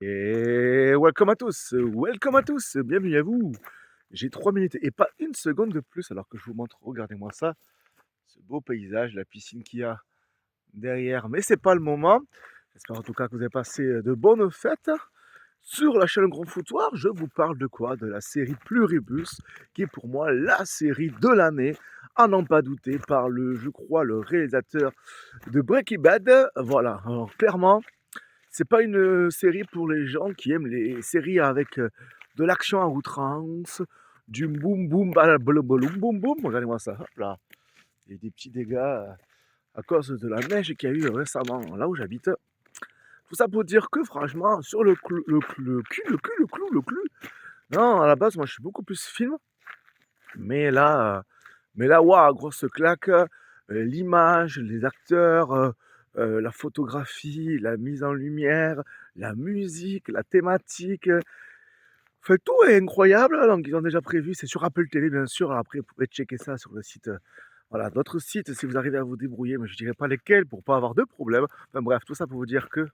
Et welcome à tous, bienvenue à vous. J'ai 3 minutes et pas une seconde de plus alors que je vous montre, regardez-moi ça, ce beau paysage, la piscine qu'il y a derrière. Mais c'est pas le moment. J'espère en tout cas que vous avez passé de bonnes fêtes. Sur la chaîne Grand Foutoir, je vous parle de quoi? De la série Pluribus, qui est pour moi la série de l'année, à n'en pas douter, par je crois, le réalisateur de Breaking Bad. Voilà, alors clairement, c'est pas une série pour les gens qui aiment les séries avec de l'action à outrance, du boum boum boum boum boum. Regardez-moi ça, hop là. Il y a des petits dégâts à cause de la neige qu'il y a eu récemment là où j'habite. Tout ça pour dire que franchement, sur le clou. Non, à la base, moi je suis beaucoup plus film, mais là, waouh, grosse claque. L'image, les acteurs, la photographie, la mise en lumière, la musique, la thématique. Enfin, tout est incroyable. Donc, ils ont déjà prévu, c'est sur Apple TV, bien sûr. Alors après, vous pouvez checker ça sur le site, voilà, d'autres sites si vous arrivez à vous débrouiller, mais je dirais pas lesquels pour pas avoir de problème. Enfin bref, tout ça pour vous dire que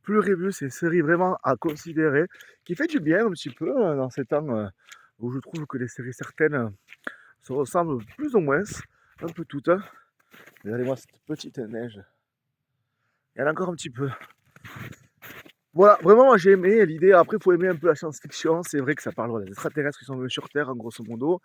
Pluribus, c'est une série vraiment à considérer, qui fait du bien un petit peu dans ces temps où je trouve que les séries certaines se ressemblent plus ou moins, un peu toutes, hein. Regardez-moi cette petite neige. Il y en a encore un petit peu. Voilà, vraiment, moi j'ai aimé l'idée. Après, il faut aimer un peu la science-fiction. C'est vrai que ça parle des extraterrestres qui sont venus sur Terre, en grosso modo,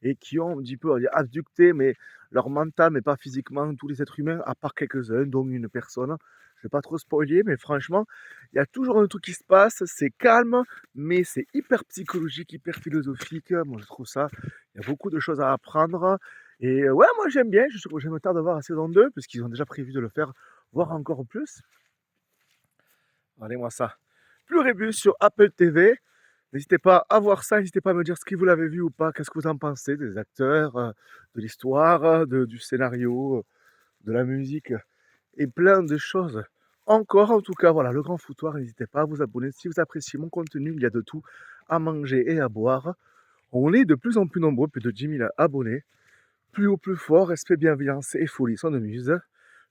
et qui ont un petit peu, on va dire, abducté, mais leur mental, mais pas physiquement, tous les êtres humains, à part quelques-uns, dont une personne. Je vais pas trop spoiler, mais franchement, il y a toujours un truc qui se passe. C'est calme, mais c'est hyper psychologique, hyper philosophique. Moi, je trouve ça. Il y a beaucoup de choses à apprendre. Et ouais, moi j'aime bien. Je me tarde de voir la saison 2, puisqu'ils ont déjà prévu de le faire, voire encore plus. Regardez-moi ça. Pluribus sur Apple TV. N'hésitez pas à voir ça, n'hésitez pas à me dire ce que vous l'avez vu ou pas, qu'est-ce que vous en pensez des acteurs, de l'histoire, du scénario, de la musique et plein de choses. Encore, en tout cas, voilà, le grand foutoir, n'hésitez pas à vous abonner si vous appréciez mon contenu, il y a de tout à manger et à boire. On est de plus en plus nombreux, plus de 10 000 abonnés. Plus haut, plus fort, respect, bienveillance et folie, son muse.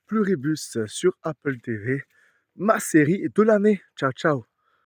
Pluribus sur Apple TV, ma série de l'année. Ciao, ciao.